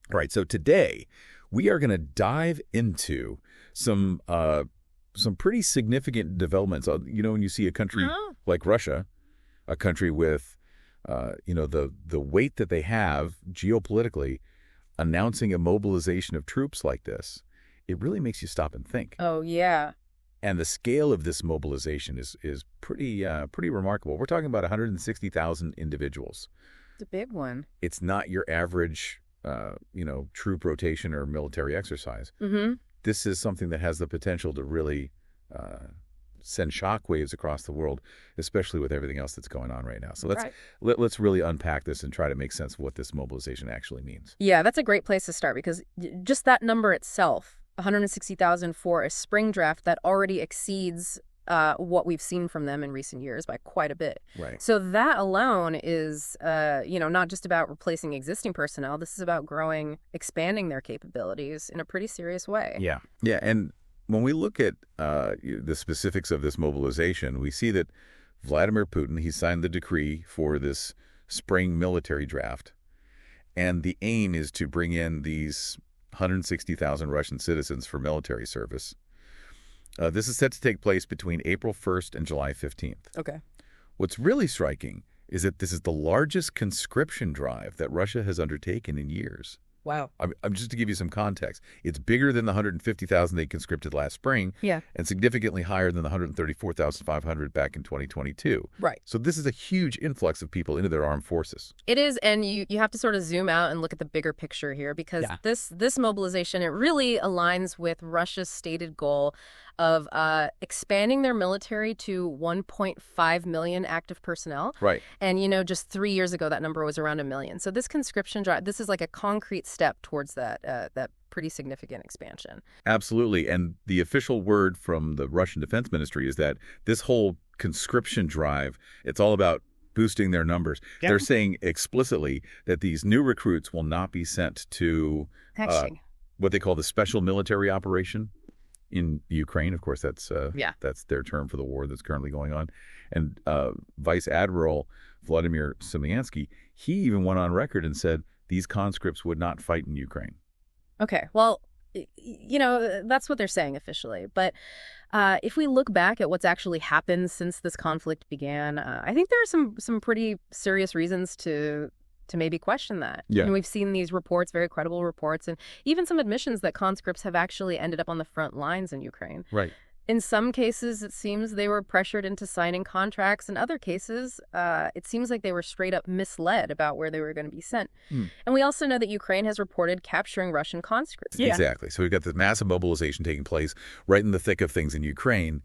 Right. So today, we are going to dive into some pretty significant developments. When you see a country like Russia, a country with, the weight that they have geopolitically, announcing a mobilization of troops like this, it really makes you stop and think. Oh, yeah. And the scale of this mobilization is pretty remarkable. We're talking about 160,000 individuals. It's a big one. It's not your average, troop rotation or military exercise. Mm-hmm. This is something that has the potential to really send shockwaves across the world, especially with everything else that's going on right now. So let's really unpack this and try to make sense of what this mobilization actually means. Yeah, that's a great place to start because just that number itself, 160,000 for a spring draft, that already exceeds what we've seen from them in recent years by quite a bit. Right. So that alone is, not just about replacing existing personnel. This is about expanding their capabilities in a pretty serious way. Yeah. Yeah. And when we look at the specifics of this mobilization, we see that Vladimir Putin, he signed the decree for this spring military draft. And the aim is to bring in these 160,000 Russian citizens for military service. This is set to take place between April 1st and July 15th. Okay. What's really striking is that this is the largest conscription drive that Russia has undertaken in years. Wow. I'm just to give you some context. It's bigger than the 150,000 they conscripted last spring. Yeah. And significantly higher than the 134,500 back in 2022. Right. So this is a huge influx of people into their armed forces. It is, and you have to sort of zoom out and look at the bigger picture here because this mobilization, it really aligns with Russia's stated goal of expanding their military to 1.5 million active personnel. Right. And, just 3 years ago, that number was around 1 million. So this conscription drive, this is like a concrete step towards that pretty significant expansion. Absolutely. And the official word from the Russian Defense Ministry is that this whole conscription drive, it's all about boosting their numbers. Yep. They're saying explicitly that these new recruits will not be sent to what they call the special military operation in Ukraine. Of course, that's their term for the war that's currently going on. And Vice Admiral Vladimir Semyansky, he even went on record and said these conscripts would not fight in Ukraine. Okay, well, that's what they're saying officially. But if we look back at what's actually happened since this conflict began, I think there are some pretty serious reasons to maybe question that. Yeah. We've seen these reports, very credible reports, and even some admissions that conscripts have actually ended up on the front lines in Ukraine. Right. In some cases, it seems they were pressured into signing contracts. In other cases, it seems like they were straight up misled about where they were going to be sent. And we also know that Ukraine has reported capturing Russian conscripts. Yeah. Exactly. So we've got this massive mobilization taking place right in the thick of things in Ukraine.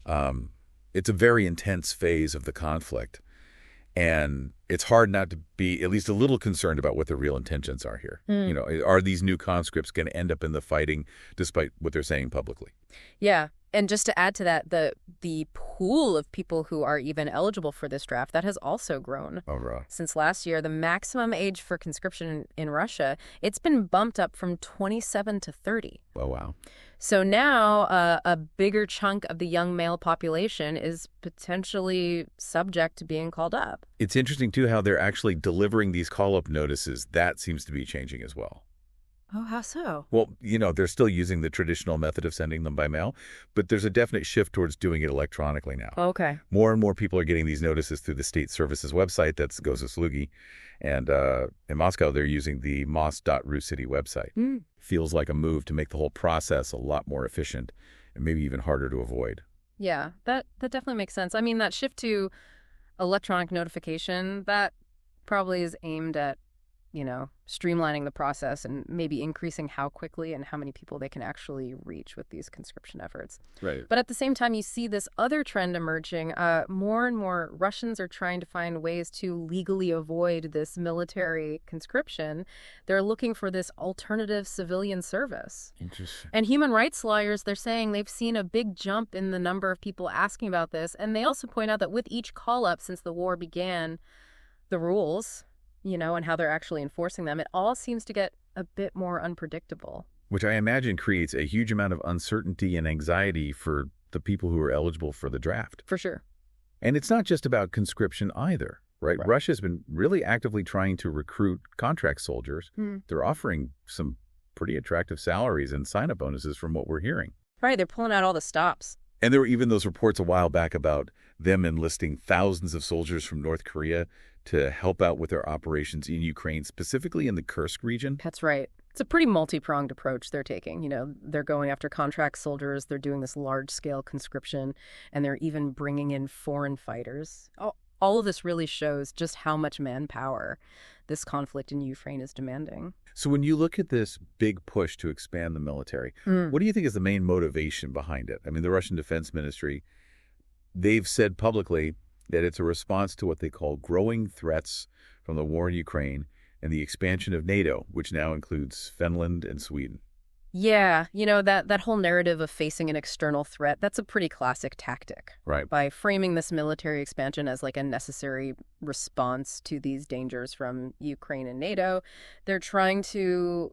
It's a very intense phase of the conflict. And it's hard not to be at least a little concerned about what the real intentions are here. Are these new conscripts going to end up in the fighting despite what they're saying publicly? Yeah. And just to add to that, the pool of people who are even eligible for this draft, that has also grown. Oh, right. Since last year. The maximum age for conscription in Russia, it's been bumped up from 27 to 30. Oh, wow. So now a bigger chunk of the young male population is potentially subject to being called up. It's interesting, too, how they're actually delivering these call-up notices. That seems to be changing as well. Oh, how so? Well, they're still using the traditional method of sending them by mail, but there's a definite shift towards doing it electronically now. Okay. More and more people are getting these notices through the state services website, that's Gosislugi, and in Moscow they're using the mos.rucity website. Feels like a move to make the whole process a lot more efficient and maybe even harder to avoid. Yeah, that definitely makes sense. I mean, that shift to electronic notification, that probably is aimed at streamlining the process and maybe increasing how quickly and how many people they can actually reach with these conscription efforts. Right. But at the same time, you see this other trend emerging. More and more Russians are trying to find ways to legally avoid this military conscription. They're looking for this alternative civilian service. Interesting. And human rights lawyers, they're saying they've seen a big jump in the number of people asking about this. And they also point out that with each call-up since the war began, the rules, and how they're actually enforcing them, it all seems to get a bit more unpredictable. Which I imagine creates a huge amount of uncertainty and anxiety for the people who are eligible for the draft. For sure. And it's not just about conscription either. right? Right. Russia's been really actively trying to recruit contract soldiers. They're offering some pretty attractive salaries and sign-up bonuses from what we're hearing. Right, they're pulling out all the stops. And there were even those reports a while back about them enlisting thousands of soldiers from North Korea to help out with their operations in Ukraine, specifically in the Kursk region. That's right. It's a pretty multi-pronged approach they're taking. They're going after contract soldiers, they're doing this large-scale conscription, and they're even bringing in foreign fighters. All of this really shows just how much manpower this conflict in Ukraine is demanding. So when you look at this big push to expand the military, what do you think is the main motivation behind it? I mean, the Russian Defense Ministry, they've said publicly that it's a response to what they call growing threats from the war in Ukraine and the expansion of NATO, which now includes Finland and Sweden. Yeah, that whole narrative of facing an external threat, that's a pretty classic tactic. Right. By framing this military expansion as like a necessary response to these dangers from Ukraine and NATO, they're trying to,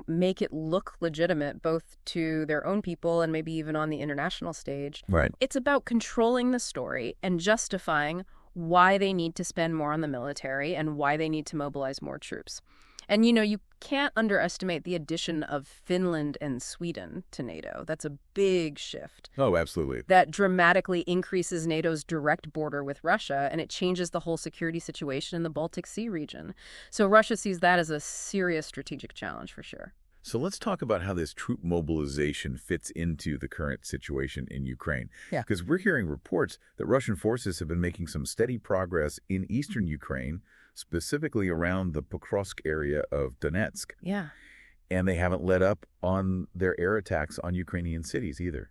make it look legitimate both to their own people and maybe even on the international stage. Right. It's about controlling the story and justifying why they need to spend more on the military and why they need to mobilize more troops. And, you can't underestimate the addition of Finland and Sweden to NATO. That's a big shift. Oh, absolutely. That dramatically increases NATO's direct border with Russia, and it changes the whole security situation in the Baltic Sea region. So Russia sees that as a serious strategic challenge for sure. So let's talk about how this troop mobilization fits into the current situation in Ukraine. Yeah. Because we're hearing reports that Russian forces have been making some steady progress in eastern Ukraine, specifically around the Pokrovsk area of Donetsk. Yeah. And they haven't let up on their air attacks on Ukrainian cities either.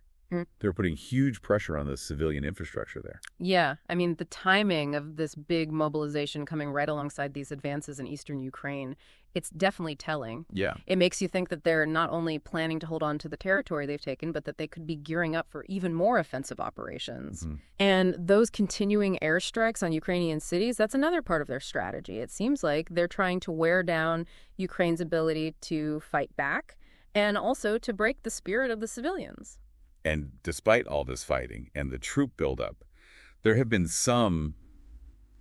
They're putting huge pressure on the civilian infrastructure there. Yeah. I mean, the timing of this big mobilization coming right alongside these advances in eastern Ukraine, it's definitely telling. Yeah. It makes you think that they're not only planning to hold on to the territory they've taken, but that they could be gearing up for even more offensive operations. And those continuing airstrikes on Ukrainian cities, that's another part of their strategy. It seems like they're trying to wear down Ukraine's ability to fight back and also to break the spirit of the civilians. And despite all this fighting and the troop buildup, there have been some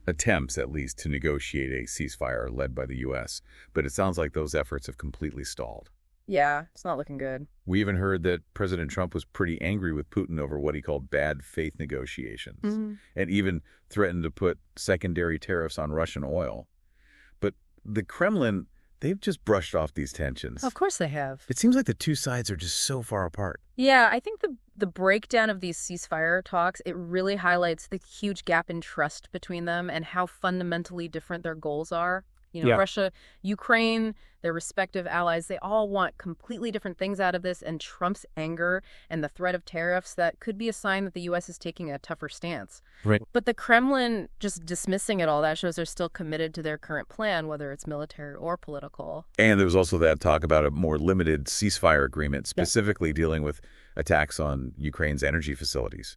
attempts, at least, to negotiate a ceasefire led by the U.S., but it sounds like those efforts have completely stalled. Yeah, it's not looking good. We even heard that President Trump was pretty angry with Putin over what he called bad faith negotiations, and even threatened to put secondary tariffs on Russian oil. But the Kremlin, they've just brushed off these tensions. Of course they have. It seems like the two sides are just so far apart. Yeah, I think the breakdown of these ceasefire talks, it really highlights the huge gap in trust between them and how fundamentally different their goals are. Russia, Ukraine, their respective allies, they all want completely different things out of this, and Trump's anger and the threat of tariffs, that could be a sign that the U.S. is taking a tougher stance. Right. But the Kremlin just dismissing it all, that shows they're still committed to their current plan, whether it's military or political. And there was also that talk about a more limited ceasefire agreement, specifically dealing with attacks on Ukraine's energy facilities.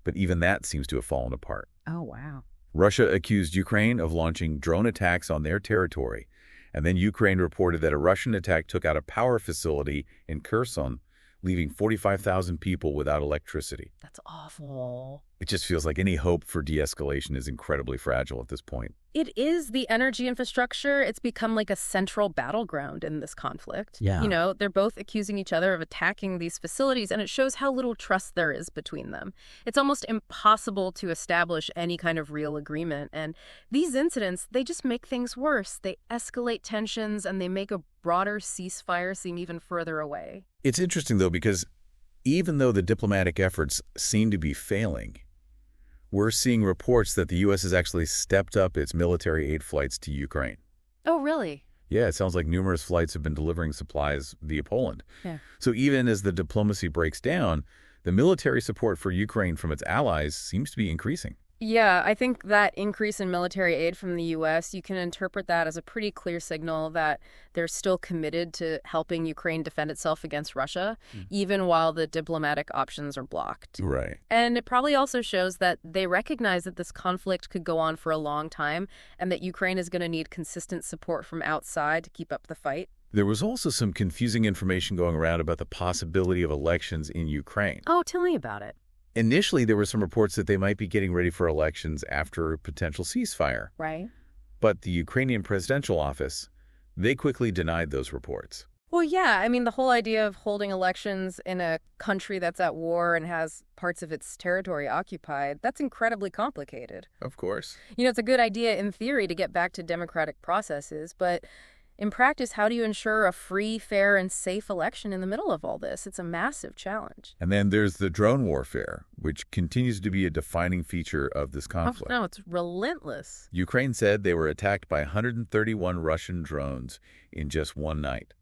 But even that seems to have fallen apart. Oh, wow. Russia accused Ukraine of launching drone attacks on their territory, and then Ukraine reported that a Russian attack took out a power facility in Kherson, leaving 45,000 people without electricity. That's awful. It just feels like any hope for de-escalation is incredibly fragile at this point. It is the energy infrastructure. It's become like a central battleground in this conflict. Yeah. They're both accusing each other of attacking these facilities, and it shows how little trust there is between them. It's almost impossible to establish any kind of real agreement. And these incidents, they just make things worse. They escalate tensions, and they make a broader ceasefire seem even further away. It's interesting, though, because even though the diplomatic efforts seem to be failing, we're seeing reports that the U.S. has actually stepped up its military aid flights to Ukraine. Oh, really? Yeah, it sounds like numerous flights have been delivering supplies via Poland. Yeah. So even as the diplomacy breaks down, the military support for Ukraine from its allies seems to be increasing. Yeah, I think that increase in military aid from the U.S., you can interpret that as a pretty clear signal that they're still committed to helping Ukraine defend itself against Russia, even while the diplomatic options are blocked. Right. And it probably also shows that they recognize that this conflict could go on for a long time and that Ukraine is going to need consistent support from outside to keep up the fight. There was also some confusing information going around about the possibility of elections in Ukraine. Oh, tell me about it. Initially, there were some reports that they might be getting ready for elections after a potential ceasefire. Right. But the Ukrainian presidential office, they quickly denied those reports. Well, yeah, I mean, the whole idea of holding elections in a country that's at war and has parts of its territory occupied, that's incredibly complicated. Of course. It's a good idea in theory to get back to democratic processes, but in practice, how do you ensure a free, fair, and safe election in the middle of all this? It's a massive challenge. And then there's the drone warfare, which continues to be a defining feature of this conflict. Oh, no, it's relentless. Ukraine said they were attacked by 131 Russian drones in just one night.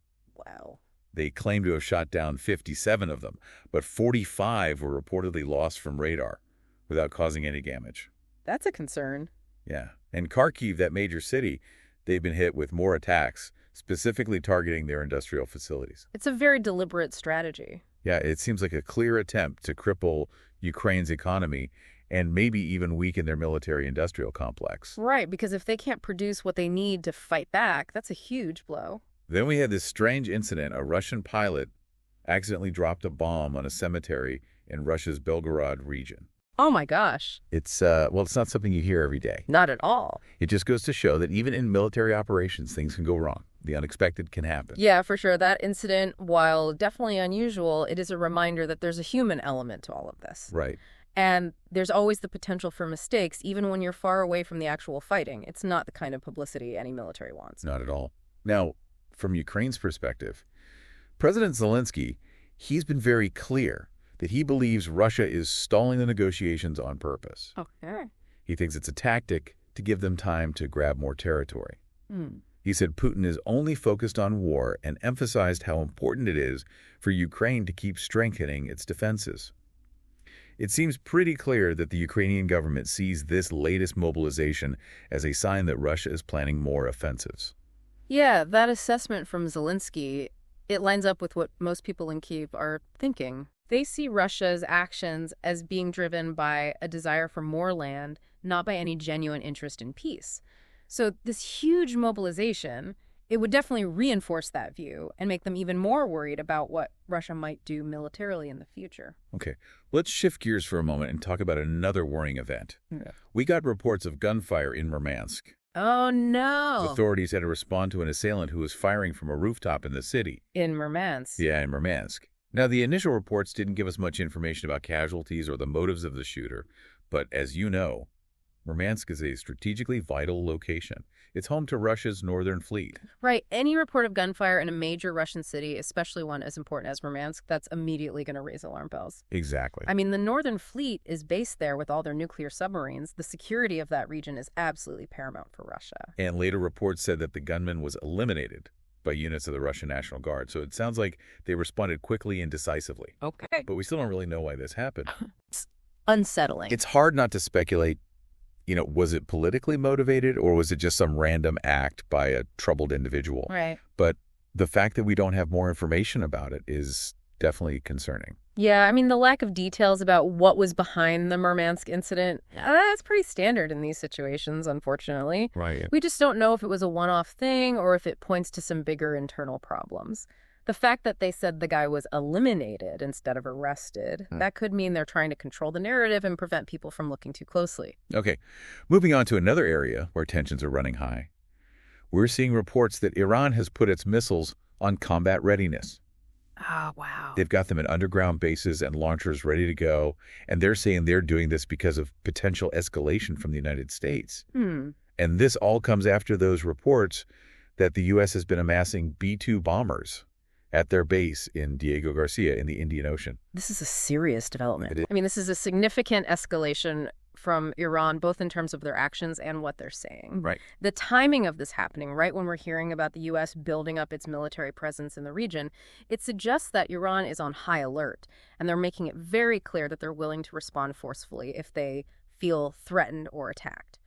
Wow. They claim to have shot down 57 of them, but 45 were reportedly lost from radar without causing any damage. That's a concern. Yeah. And Kharkiv, that major city, they've been hit with more attacks, specifically targeting their industrial facilities. It's a very deliberate strategy. Yeah, it seems like a clear attempt to cripple Ukraine's economy and maybe even weaken their military-industrial complex. Right, because if they can't produce what they need to fight back, that's a huge blow. Then we had this strange incident. A Russian pilot accidentally dropped a bomb on a cemetery in Russia's Belgorod region. Oh my gosh. It's not something you hear every day. Not at all. It just goes to show that even in military operations, things can go wrong. The unexpected can happen. Yeah, for sure. That incident, while definitely unusual, it is a reminder that there's a human element to all of this. Right. And there's always the potential for mistakes, even when you're far away from the actual fighting. It's not the kind of publicity any military wants. Not at all. Now, from Ukraine's perspective, President Zelensky, he's been very clear that he believes Russia is stalling the negotiations on purpose. Okay. He thinks it's a tactic to give them time to grab more territory. He said Putin is only focused on war and emphasized how important it is for Ukraine to keep strengthening its defenses. It seems pretty clear that the Ukrainian government sees this latest mobilization as a sign that Russia is planning more offensives. Yeah, that assessment from Zelensky, it lines up with what most people in Kyiv are thinking. They see Russia's actions as being driven by a desire for more land, not by any genuine interest in peace. So this huge mobilization, it would definitely reinforce that view and make them even more worried about what Russia might do militarily in the future. Okay, let's shift gears for a moment and talk about another worrying event. Yeah. We got reports of gunfire in Murmansk. Oh, no. Authorities had to respond to an assailant who was firing from a rooftop in the city. In Murmansk. Yeah, in Murmansk. Now, the initial reports didn't give us much information about casualties or the motives of the shooter, but as you know, Murmansk is a strategically vital location. It's home to Russia's Northern Fleet. Right. Any report of gunfire in a major Russian city, especially one as important as Murmansk, that's immediately going to raise alarm bells. Exactly. I mean, the Northern Fleet is based there with all their nuclear submarines. The security of that region is absolutely paramount for Russia. And later reports said that the gunman was eliminated by units of the Russian National Guard. So it sounds like they responded quickly and decisively. Okay. But we still don't really know why this happened. It's unsettling. It's hard not to speculate. Was it politically motivated or was it just some random act by a troubled individual? Right. But the fact that we don't have more information about it is definitely concerning. Yeah, I mean, the lack of details about what was behind the Murmansk incident, that's pretty standard in these situations, unfortunately. Right. We just don't know if it was a one-off thing or if it points to some bigger internal problems. The fact that they said the guy was eliminated instead of arrested, that could mean they're trying to control the narrative and prevent people from looking too closely. Okay, moving on to another area where tensions are running high. We're seeing reports that Iran has put its missiles on combat readiness. Oh, wow. They've got them in underground bases and launchers ready to go, and they're saying they're doing this because of potential escalation from the United States. And this all comes after those reports that the U.S. has been amassing B-2 bombers at their base in Diego Garcia in the Indian Ocean. This is a serious development. I mean, this is a significant escalation from Iran, both in terms of their actions and what they're saying. Right. The timing of this happening, right when we're hearing about the U.S. building up its military presence in the region, it suggests that Iran is on high alert, and they're making it very clear that they're willing to respond forcefully if they feel threatened or attacked.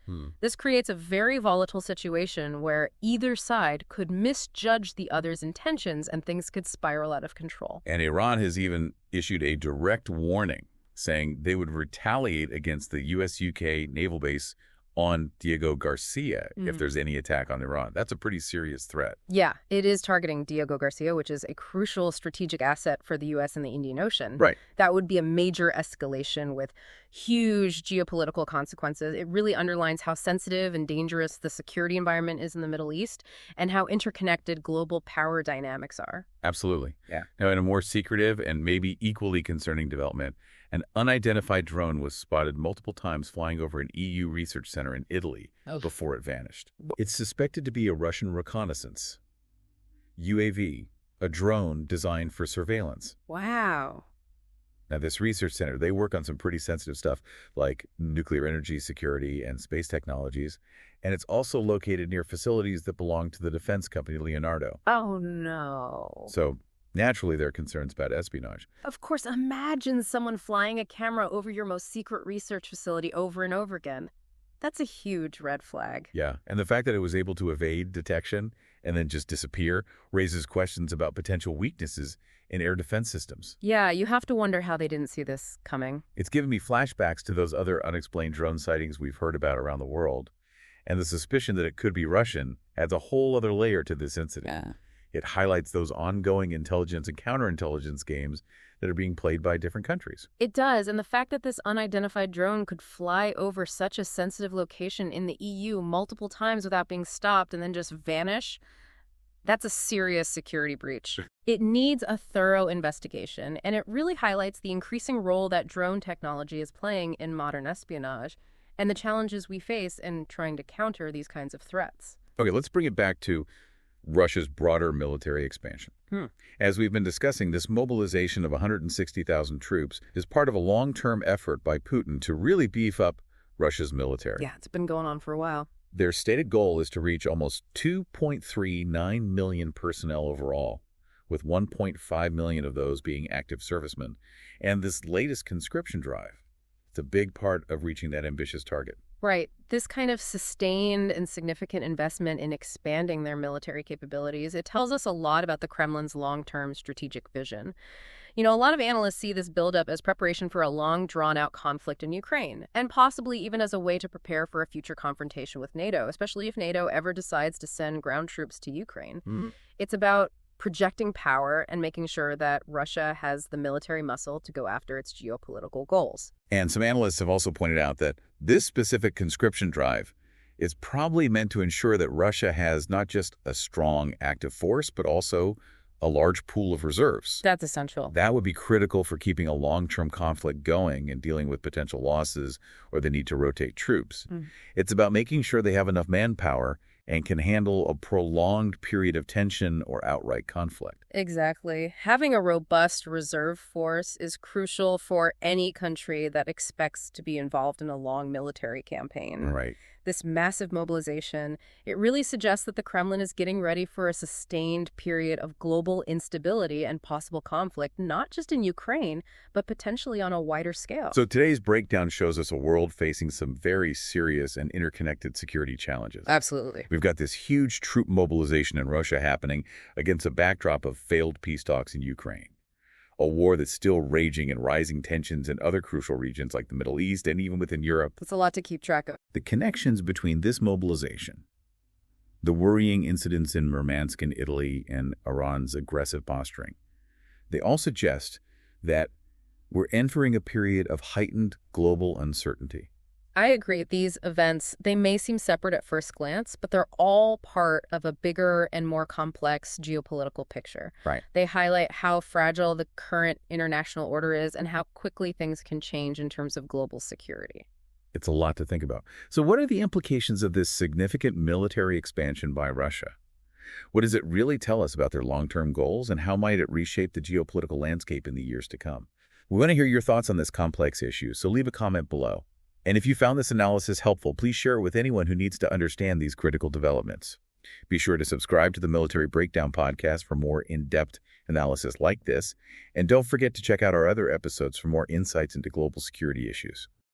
This creates a very volatile situation where either side could misjudge the other's intentions and things could spiral out of control. And Iran has even issued a direct warning saying they would retaliate against the U.S.-UK naval base on Diego Garcia if there's any attack on Iran. That's a pretty serious threat. Yeah, it is targeting Diego Garcia, which is a crucial strategic asset for the U.S. in the Indian Ocean. Right. That would be a major escalation with huge geopolitical consequences. It really underlines how sensitive and dangerous the security environment is in the Middle East and how interconnected global power dynamics are. Absolutely. Yeah. Now, in a more secretive and maybe equally concerning development, an unidentified drone was spotted multiple times flying over an EU research center in Italy before it vanished. It's suspected to be a Russian reconnaissance UAV, a drone designed for surveillance. Wow. Now, this research center, they work on some pretty sensitive stuff like nuclear energy security and space technologies, and it's also located near facilities that belong to the defense company Leonardo. Oh, no. So, naturally, there are concerns about espionage. Of course, imagine someone flying a camera over your most secret research facility over and over again. That's a huge red flag. Yeah, and the fact that it was able to evade detection and then just disappear raises questions about potential weaknesses in air defense systems. Yeah, you have to wonder how they didn't see this coming. It's given me flashbacks to those other unexplained drone sightings we've heard about around the world, and the suspicion that it could be Russian adds a whole other layer to this incident. Yeah. It highlights those ongoing intelligence and counterintelligence games that are being played by different countries. It does, and the fact that this unidentified drone could fly over such a sensitive location in the EU multiple times without being stopped and then just vanish, that's a serious security breach. It needs a thorough investigation, and it really highlights the increasing role that drone technology is playing in modern espionage and the challenges we face in trying to counter these kinds of threats. Okay, let's bring it back to Russia's broader military expansion. As we've been discussing, this mobilization of 160,000 troops is part of a long-term effort by Putin to really beef up Russia's military. Yeah, it's been going on for a while. Their stated goal is to reach almost 2.39 million personnel overall, with 1.5 million of those being active servicemen. And this latest conscription drive, it's a big part of reaching that ambitious target. Right. This kind of sustained and significant investment in expanding their military capabilities, it tells us a lot about the Kremlin's long-term strategic vision. You know, a lot of analysts see this buildup as preparation for a long, drawn-out conflict in Ukraine, and possibly even as a way to prepare for a future confrontation with NATO, especially if NATO ever decides to send ground troops to Ukraine. It's about projecting power and making sure that Russia has the military muscle to go after its geopolitical goals. And some analysts have also pointed out that this specific conscription drive is probably meant to ensure that Russia has not just a strong active force, but also a large pool of reserves. That's essential. That would be critical for keeping a long-term conflict going and dealing with potential losses or the need to rotate troops. It's about making sure they have enough manpower and can handle a prolonged period of tension or outright conflict. Exactly. Having a robust reserve force is crucial for any country that expects to be involved in a long military campaign. Right. This massive mobilization, it really suggests that the Kremlin is getting ready for a sustained period of global instability and possible conflict, not just in Ukraine, but potentially on a wider scale. So today's breakdown shows us a world facing some very serious and interconnected security challenges. Absolutely. We've got this huge troop mobilization in Russia happening against a backdrop of failed peace talks in Ukraine. A war that's still raging and rising tensions in other crucial regions like the Middle East and even within Europe. That's a lot to keep track of. The connections between this mobilization, the worrying incidents in Murmansk in Italy, and Iran's aggressive posturing, they all suggest that we're entering a period of heightened global uncertainty. I agree. These events, they may seem separate at first glance, but they're all part of a bigger and more complex geopolitical picture. Right. They highlight how fragile the current international order is and how quickly things can change in terms of global security. It's a lot to think about. So what are the implications of this significant military expansion by Russia? What does it really tell us about their long-term goals, and how might it reshape the geopolitical landscape in the years to come? We want to hear your thoughts on this complex issue, so leave a comment below. And if you found this analysis helpful, please share it with anyone who needs to understand these critical developments. Be sure to subscribe to the Military Breakdown podcast for more in-depth analysis like this. And don't forget to check out our other episodes for more insights into global security issues.